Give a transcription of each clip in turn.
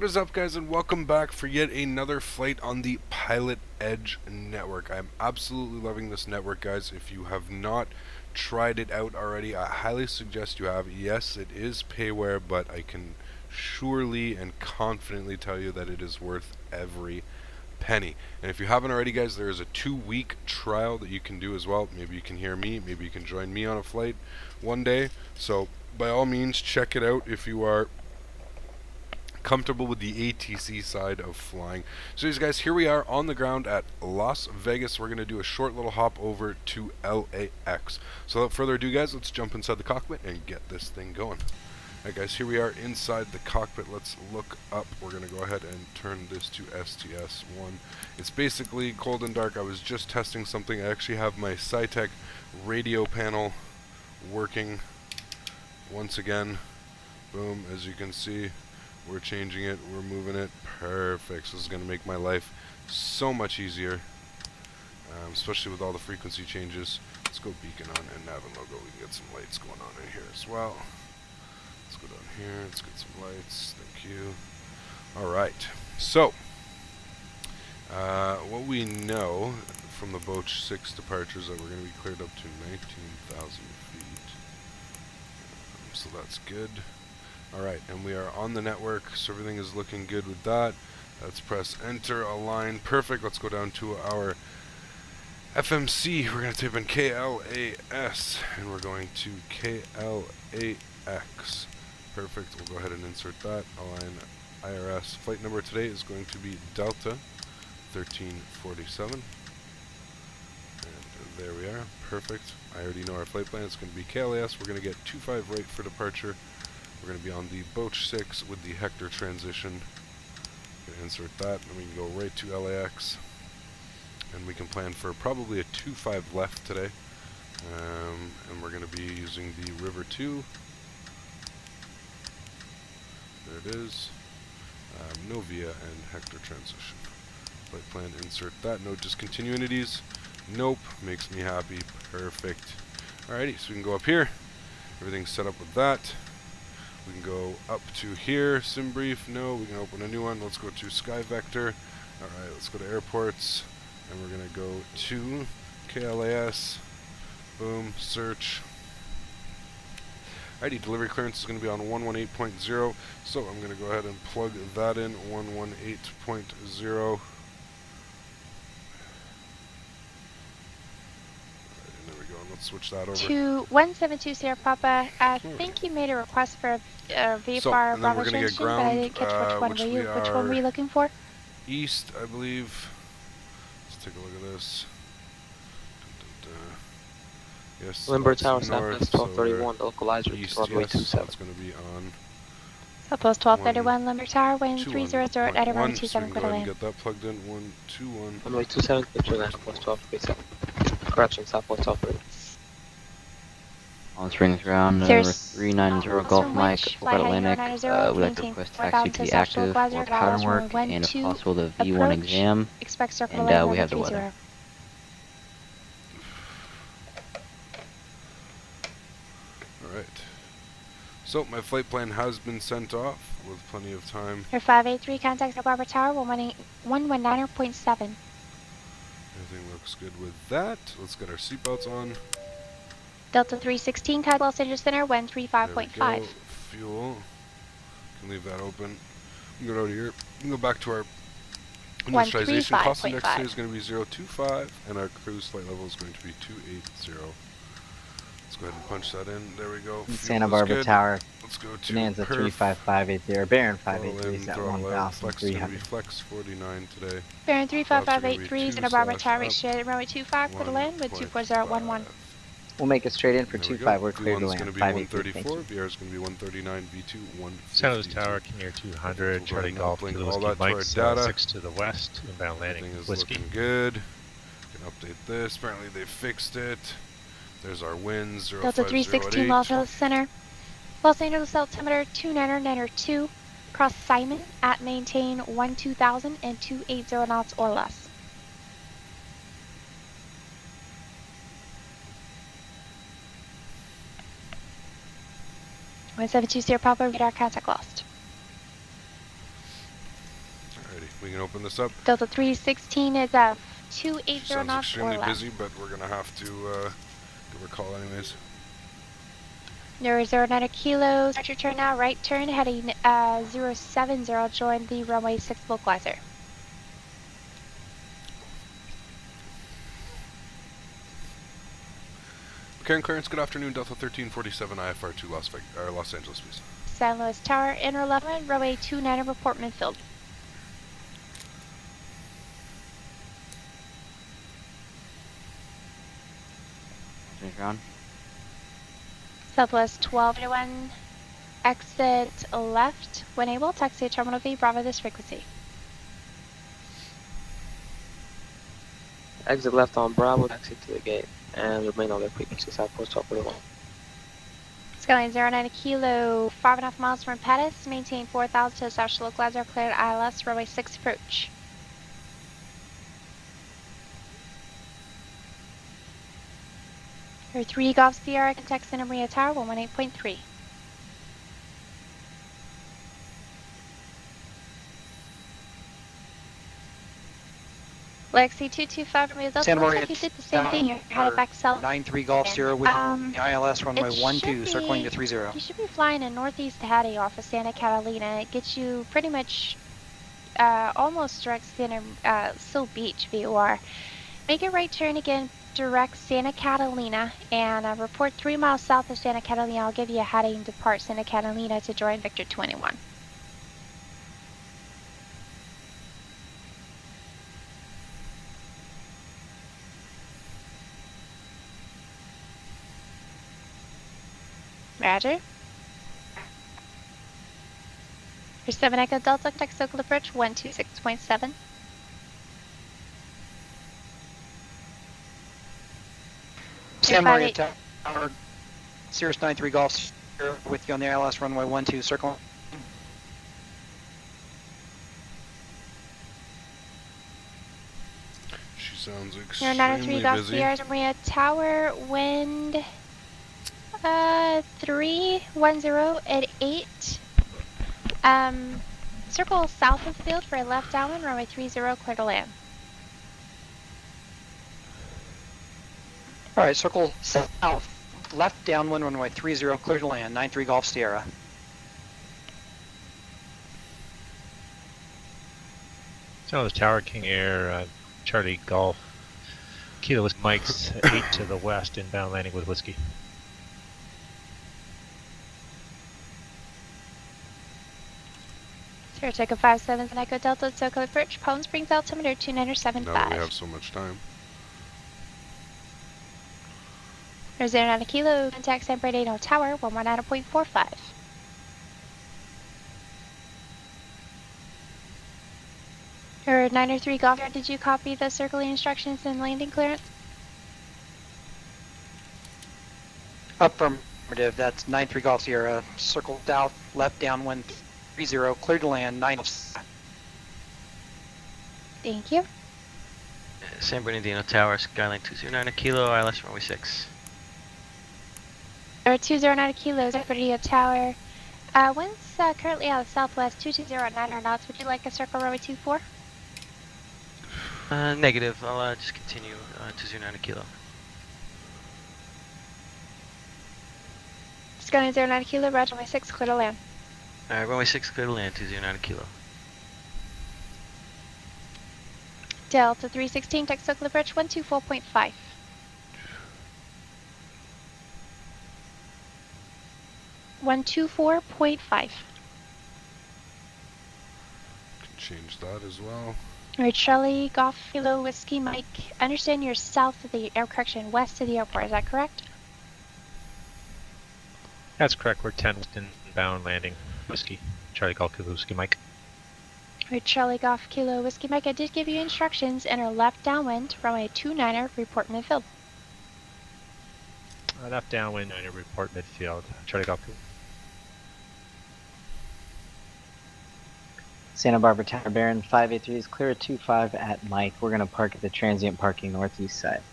What is up, guys, and welcome back for yet another flight on the Pilot Edge network. I'm absolutely loving this network, guys. If you have not tried it out already, I highly suggest you have. Yes, it is payware, but I can surely and confidently tell you that it is worth every penny. And if you haven't already, guys, there is a 2-week trial that you can do as well. Maybe you can hear me, maybe you can join me on a flight one day. So by all means, check it out if you are comfortable with the ATC side of flying. So guys, here we are on the ground at Las Vegas. We're going to do a short little hop over to LAX. So without further ado, guys, let's jump inside the cockpit and get this thing going. Alright guys, here we are inside the cockpit. Let's look up. We're going to go ahead and turn this to STS-1. It's basically cold and dark. I was just testing something. I actually have my SciTech radio panel working once again. Boom, as you can see. We're changing it, we're moving it, perfect. So this is going to make my life so much easier, especially with all the frequency changes. Let's go beacon on and nav and logo. We can get some lights going on in here as well. Let's go down here, let's get some lights, thank you. Alright, so, what we know from the Boach 6 departures that we're going to be cleared up to 19,000 feet. So that's good. Alright, and we are on the network, so everything is looking good with that. Let's press enter, align, perfect. Let's go down to our FMC. We're going to type in KLAS, and we're going to KLAX. Perfect, we'll go ahead and insert that, align IRS. Flight number today is going to be Delta 1347. And there we are, perfect. I already know our flight plan. It's going to be KLAS. We're going to get 25 right for departure. We're going to be on the Boach 6 with the Hector transition. Going to insert that, and we can go right to LAX. And we can plan for probably a 2-5 left today. And we're going to be using the River 2. There it is. Novia and Hector transition. Flight plan, insert that. No discontinuities. Nope. Makes me happy. Perfect. Alrighty, so we can go up here. Everything's set up with that. We can go up to here, SimBrief, no, we can open a new one. Let's go to Sky Vector. Alright, let's go to airports, and we're going to go to KLAS, boom, search. Alrighty, delivery clearance is going to be on 118.0, so I'm going to go ahead and plug that in, 118.0. Let's switch that over. To 1720 Papa, I think you made a request for a VFR Bravo transmission, but I didn't catch which one. Which one were you looking for? East, I believe. Let's take a look at this. Yes, Limber Tower, Southwest 1231, the localizer, east, runway yes, 27. It's going to be on Southwest 1231, Limber Tower, wind 300 at around 27, so clear to land. Get that plugged in, 121. Runway 27, clear to land, Southwest 1237. Correction, Southwest 1230. On Springs Ground, number 390 Golf Mike, Florida Atlantic. We'd like to request taxi to be active for pattern work and if possible the V1 exam. And we have the weather. Alright. So my flight plan has been sent off with plenty of time. Air 583, contact the Barber Tower, 119.7. Everything looks good with that. Let's get our seatbelts on. Delta 316, contact Los Angeles Center, wind 35.5. Fuel. Can leave that open. We can go out here. We can go back to our initialization. Cost index today is going to be 025, and our cruise flight level is going to be 280. Let's go ahead and punch that in. There we go. Santa Barbara Tower. Let's go to Bonanza 35580, Baron 583 is at Flex 1,300. Flex 49 today. Baron 35583, Santa Barbara Tower, reach straight at runway 25, clear to land with 24011. We'll make it straight in for 25. We're clear to V1's land. going to be 134. VR is going to be 139. V2 150. San Jose Tower, near 200. Charlie Golf to the Whiskey Mike, 6 to the west. Inbound landing. Everything is Whiskey. looking good. Can update this. Apparently they fixed it. There's our winds. Delta 316, Los Angeles Center. Los Angeles altimeter 29902. Cross Simon at maintain 12,000 and 280 knots or less. 1720 Papa, radar contact lost. We can open this up. Delta 316 is 280 She sounds knots extremely or less. busy, but we're gonna have to give her a call anyways. There 09 Kilo, start your turn now, right turn, heading 070, join the runway 6 localizer. Karen clearance, good afternoon, Delta 1347 IFR to Los Angeles, please. San Luis Tower, inner left, runway 29, report midfield. Ground. Southwest 1201, exit left. When able, taxi Terminal V, Bravo this frequency. Exit left on Bravo, taxi to the gate, and remain on the frequency Southwest 1241. Skyline 09 Kilo, 5.5 miles from Pettis, maintain 4,000 to establish localizer, cleared ILS, runway 6 approach. Or 3 Golf Sierra, contact Santa Maria Tower, 118.3. Lexi 225 from Delta, Santa Maria, looks like you did the same thing. You're headed back south. 93 Golf Sierra with the ILS runway 12, circling to 30. You should be flying in northeast heading off of Santa Catalina. It gets you pretty much almost direct Santa Sil Beach, VOR. Make a right turn again, direct Santa Catalina, and report 3 miles south of Santa Catalina. I'll give you a heading depart Santa Catalina to join Victor 21. Roger. For 7 Echo Delta, contact Circle approach 126.7. Santa Maria Tower, Cirrus 93 Golf Sierra with you on the ILS runway 12, circling. She sounds You're extremely 93 Golf busy. Sierra, Santa Maria Tower, wind 310 at 8. Circle south of the field for a left downwind, runway 30, clear to land. Alright, circle south, left downwind runway 30, clear to land, 93 Golf Sierra. San Luis Tower, King Air, Charlie Golf, Kilo Whiskey Mike's 8 to the west, inbound landing with Whiskey. Sierra Checker 57 and Echo Delta, SoCal approach, Palm Springs altimeter 2975. Now that we have so much time. There's 09 Kilo, contact San Bernardino Tower, 119.45. Or 903 Golf, did you copy the circling instructions and landing clearance? Affirmative, that's 93 Golf Sierra, circle south, left downwind 30, clear to land, 90. Thank you. San Bernardino Tower, Skyline 209 Kilo, ILS runway 6. Or 209 Kilo, San Bernardino Tower. Wind's currently out of southwest, 2209 knots. Would you like a circle runway 24? Negative. I'll just continue 209 Kilo. Skyline 09 Kilo, Roger, runway 6, clear to land. Alright, runway 6, clear to land, 209 Kilo. Delta 316, text circle approach 124.5. Can Change that as well. Alright, Charlie, Golf, Kilo, Whiskey, Mike. I understand you're south of the correction, west of the airport. Is that correct? That's correct. We're 10 inbound landing Whiskey. Charlie Golf, Kilo Whiskey Mike. Alright, Charlie, Golf, Kilo, Whiskey, Mike. I did give you instructions. Enter left downwind, runway 29er, report midfield. Left downwind, 9 report midfield. Charlie Golf, Kilo. Santa Barbara Tower, Baron 583 is clear at 25 at Mike. We're going to park at the transient parking northeast side.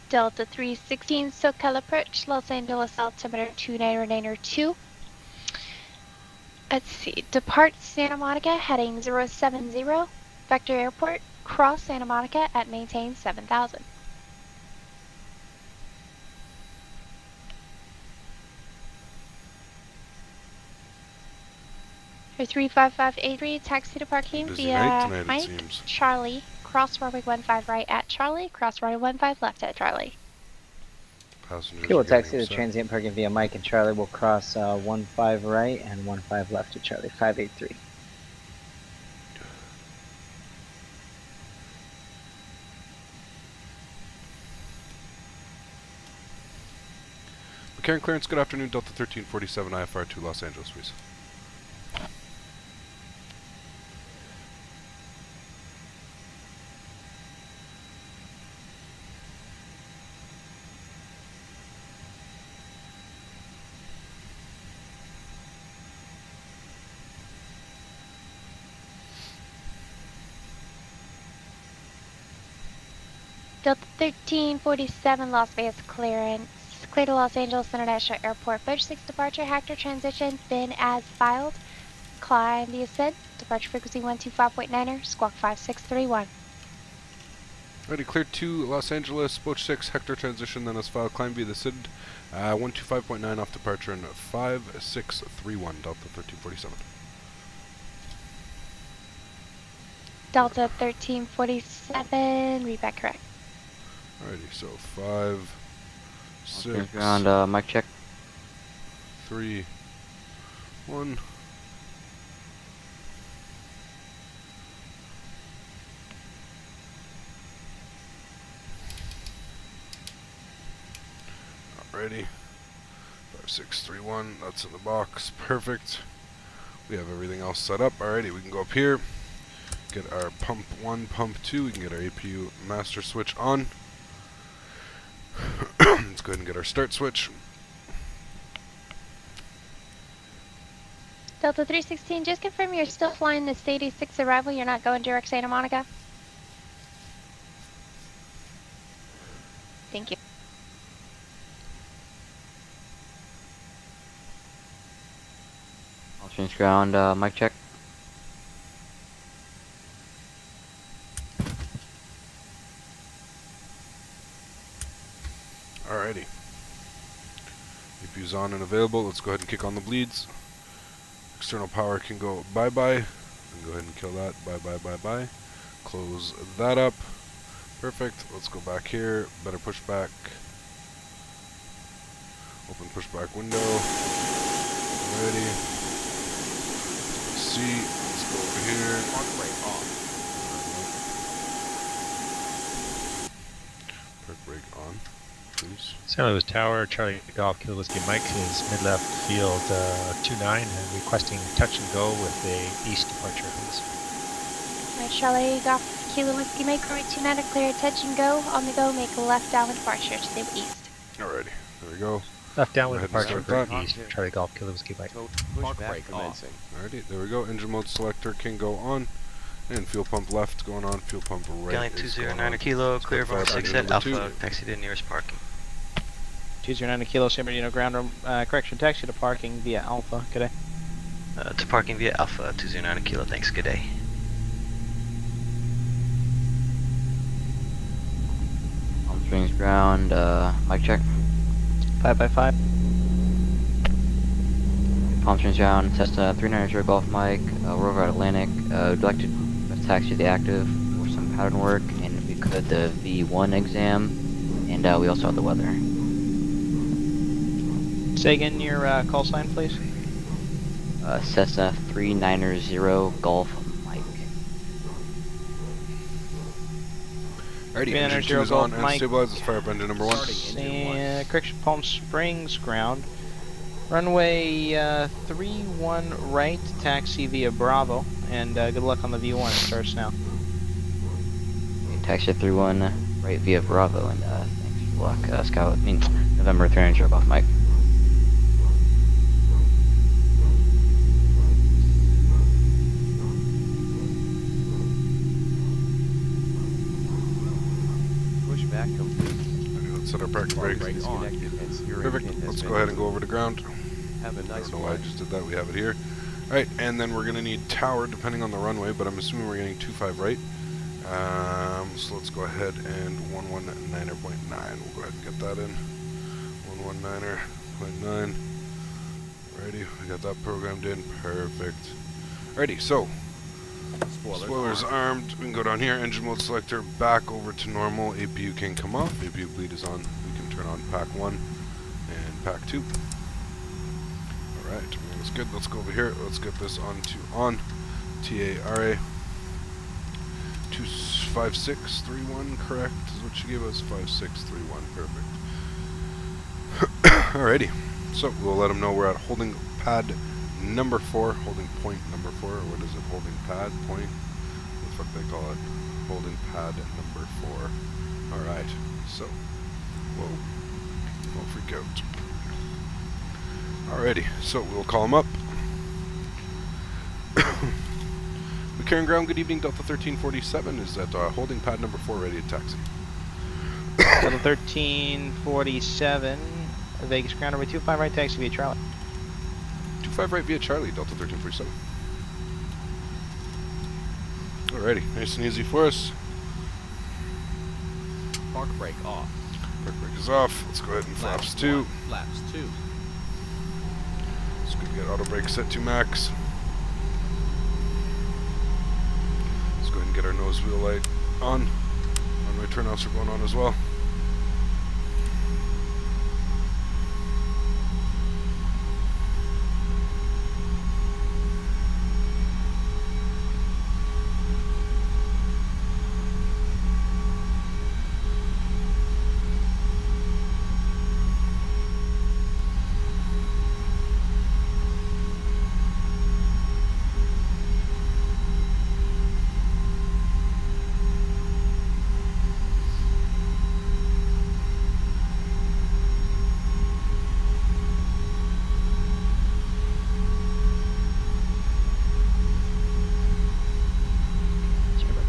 Delta 316, SoCal approach, Los Angeles altimeter 2992. Let's see. Depart Santa Monica heading 070. Vector Airport. Cross Santa Monica at maintain 7000. For 35583, taxi to parking via Mike, Charlie, cross runway 15 right at Charlie, cross runway 15 left at Charlie. Okay, we'll taxi to transient parking via Mike and Charlie. We'll cross 15 right and 15 left at Charlie, 583. McCarran clearance, good afternoon, Delta 1347 IFR to Los Angeles, please. Delta 1347 Las Vegas clearance. Clear to Los Angeles International Airport. Bridge 6 departure, Hector transition, bin as filed. Climb the ascent. Departure frequency 125.9er, squawk 5631. Ready, cleared to Los Angeles, Boach 6, Hector transition, then as filed, climb via the SID, 125.9 off departure, and 5631, Delta 1347. Delta 1347, read back correct. Alrighty, so 5, 6, ground, mic check. 3, 1. Alrighty, 5631, that's in the box, perfect. We have everything else set up. Alrighty, we can go up here, get our pump 1, pump 2, we can get our APU master switch on. Let's go ahead and get our start switch. Delta 316, just confirm you're still flying this 86 arrival, you're not going direct Santa Monica? Thank you. I'll change ground, mic check. Alrighty. APU's on and available. Let's go ahead and kick on the bleeds. External power can go bye-bye. And go ahead and kill that. Bye-bye-bye-bye. Close that up. Perfect. Let's go back here. Better push back. Open pushback window. Alrighty. See. Let's go over here. Park brake on. Please. San Luis Tower, Charlie Golf, Kilo Whiskey Mike is mid-left field 29 and requesting touch and go with a east departure, please. Alright, Charlie Golf, Kilo Whiskey Mike, right 29 to clear, touch and go, on the go, make a left downwind departure to the east. Alrighty, there we go. Left downwind departure for east, Charlie Golf, Kilo Whiskey Mike. Alrighty, there we go, engine mode selector can go on. And fuel pump left going on, fuel pump right. Galley 209 Kilo, clear from 6 at Alpha, taxi to nearest parking. 209 Kilo, San Bernardino ground room, correction, taxi to parking via Alpha, good day. To parking via Alpha, 209 Kilo, thanks, good day. Palm Springs ground, mic check. 5x5. Palm Springs ground, Cessna 390 Golf Mike, we're over at Atlantic. We'd like to taxi the active for some pattern work, and if we could, the V1 exam, and we also have the weather. Say again your call sign, please. Cessna 390 Golf Mike. Alrighty, engine 2 is on and stabilizes fire up engine number 1. Correction, Palm Springs ground. Runway 31 right, taxi via Bravo, and good luck on the V1, it starts now. Okay, taxi 31 right via Bravo, and thanks for luck, Scout, November 390 Golf Mike. Pushback complete. Let's set our parking brakes. Perfect. Let's go ahead and go over to ground. Have a nice I don't know why I just did that. We have it here. Alright, and then we're going to need tower depending on the runway, but I'm assuming we're getting 25 right. So let's go ahead and 119.9. We'll go ahead and get that in. 119.9. Alrighty, we got that programmed in. Perfect. Alrighty, so spoilers armed. We can go down here. Engine mode selector back over to normal. APU can come off. APU bleed is on. We can turn on pack 1 and pack 2. Alright, that's good. Let's go over here. Let's get this on. TARA 25631, correct? Is what she gave us. 5631, perfect. Alrighty, so we'll let them know we're at holding pad number 4, holding point number 4, or what is it? Holding pad point? What the fuck they call it? Holding pad number 4. Alright, so, whoa, don't freak out. Alrighty, so we'll call them up. McCarran ground, good evening, Delta 1347 is at holding pad number 4, ready to taxi. Delta 1347, Vegas ground over 25 right, taxi via Charlie. 25 right via Charlie, Delta 1347. Alrighty, nice and easy for us. Park brake off. Park brake is off. Let's go ahead and flaps 2. Flaps 2. Let's go get auto brake set to max. Let's go ahead and get our nose wheel light on. Runway turnoffs are going on as well.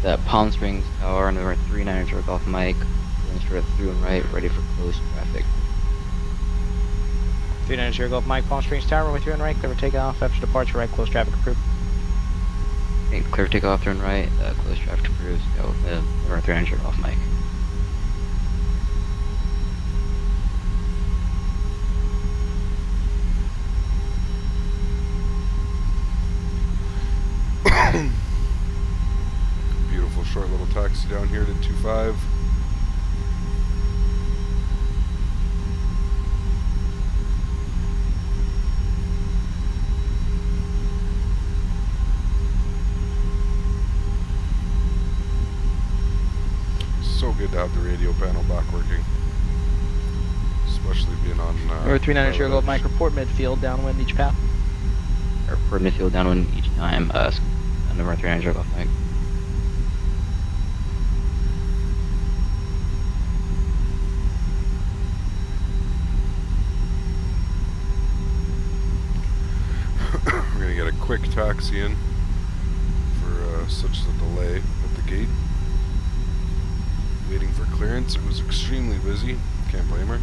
That Palm Springs Tower, number 39 Golf Mike, going straight through and right, ready for close traffic. 39 Golf Mike, Palm Springs Tower, with through and right, clear for takeoff, after departure right, close traffic approved. Okay, clear for takeoff through and right, close traffic approved, go number 39 Golf Mike. Short little taxi down here to 25. So good to have the radio panel back working, especially being on. Number 39 Golf Mike, report midfield, downwind each path. Report midfield, downwind each time. Number 39 Golf Mike. Quick taxi in for such a delay at the gate. Waiting for clearance. It was extremely busy. Can't blame her.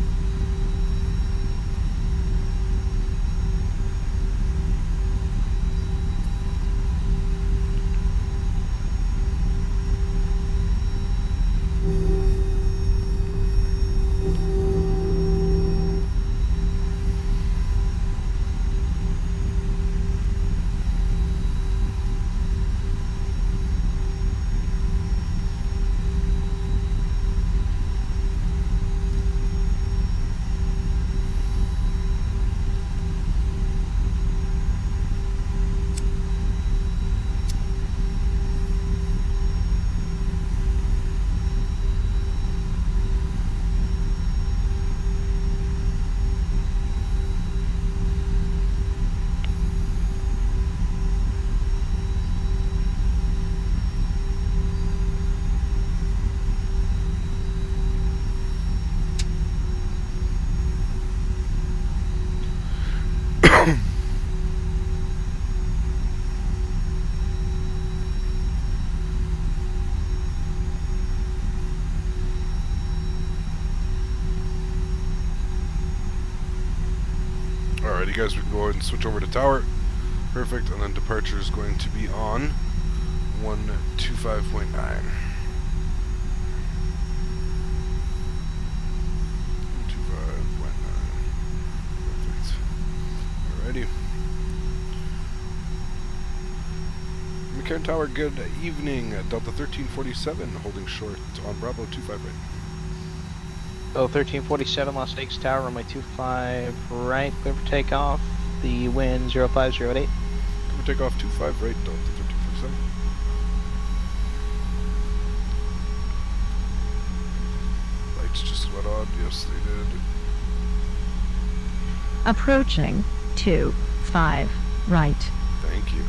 Alrighty guys, we can go ahead and switch over to tower. Perfect, and then departure is going to be on 125.9. 125.9. Perfect. Alrighty. McCarran Tower, good evening. Delta 1347, holding short on Bravo 25 right. So 1347, Las Vegas Tower, runway 25 right, clear for takeoff. The wind 0508. Clear for takeoff 25 right, Delta 1347. Lights just went on, yes they did. Approaching 25 right. Thank you.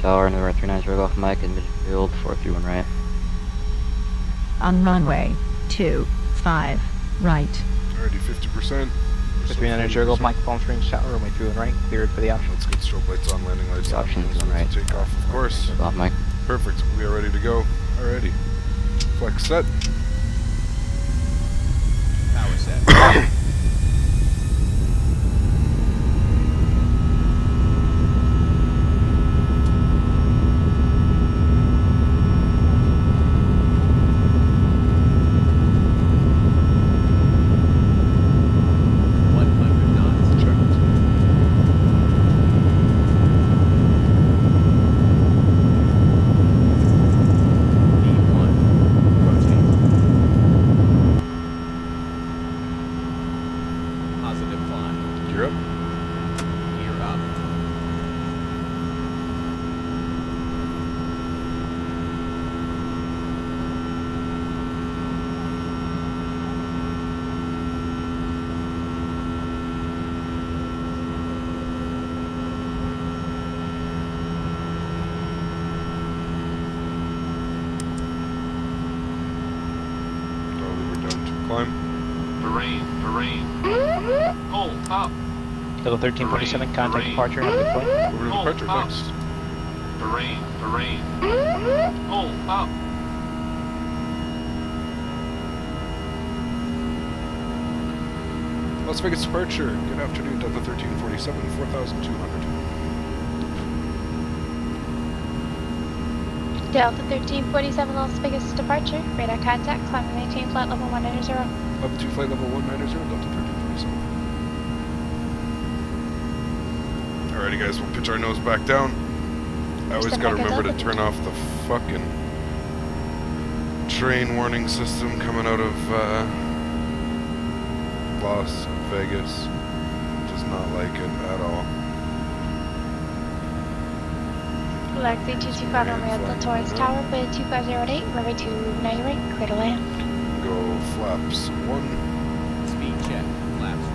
Tower, November 390 Golf Mike, in midfield, 431 right. On runway 25 right. Already 50%. 390 Golf Mike, Palm Springs Tower, runway 31 right, cleared for the option. Let's get strobe lights on, landing lights on. Options on right. Take off, of course. Golf Mike. Perfect, we are ready to go. Alrighty. Flex set. Power set. Level 1347, contact departure, have a good flight. Over to departure, thanks. Terrain. Hold up. Las Vegas departure. Good afternoon, Delta 1347, 4,200. Delta 1347, Las Vegas departure. Radar contact, climb and maintain flight level 190. Level 2 flight level 190, Delta 1347. Alrighty guys, we'll pitch our nose back down. I always gotta remember to turn off the fucking train warning system coming out of Las Vegas. Does not like it at all. Galaxy 225 on the Taurus Tower, with 2508, runway 29 right, clear to land. Go flaps 1. Speed check, flaps 1.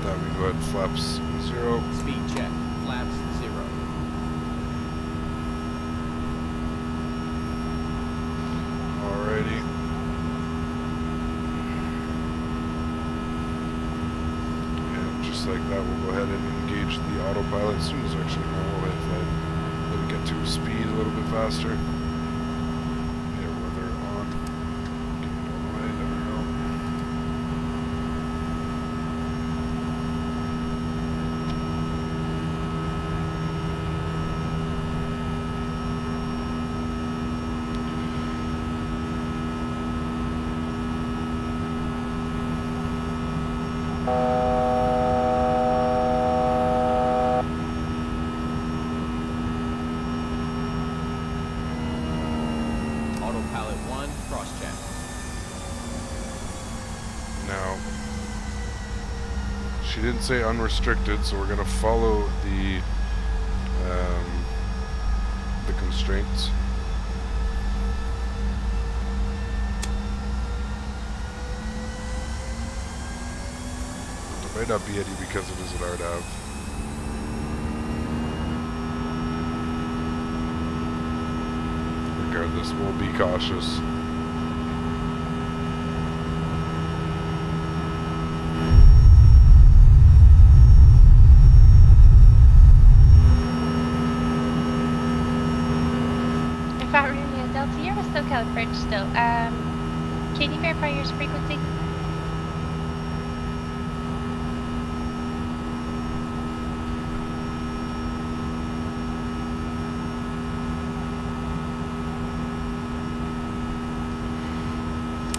That we go ahead, flaps 0. Speed check, flaps 0. Alrighty. And just like that, we'll go ahead and engage the autopilot as soon as actually we'll go ahead and flight. Let me get to speed a little bit faster. Yeah, weather on. Get it all the way, there we go. Autopilot 1, cross check. Now, she didn't say unrestricted, so we're gonna follow the constraints. It might not be any because it is an RDAV. Regardless, we'll be cautious. approach still. Can you verify your frequency?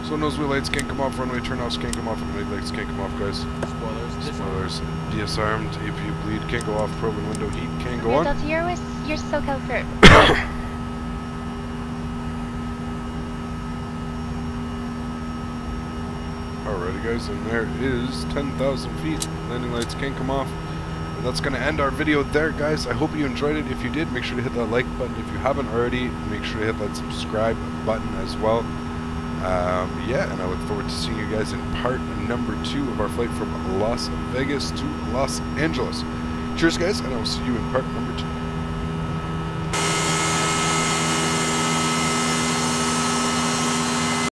So nosewheel lights can't come off, runway turnoffs can't come off, and runway lights can't come off, guys. Spoilers. Disarmed, APU bleed can't go off, probe and window heat can't go on. Delta, you're SoCal crew. Alrighty guys, and there is 10,000 feet. Landing lights can't come off. And that's going to end our video there, guys. I hope you enjoyed it. If you did, make sure to hit that like button. If you haven't already, make sure to hit that subscribe button as well. Yeah, and I look forward to seeing you guys in part number 2 of our flight from Las Vegas to Los Angeles. Cheers, guys, and I will see you in part number 2.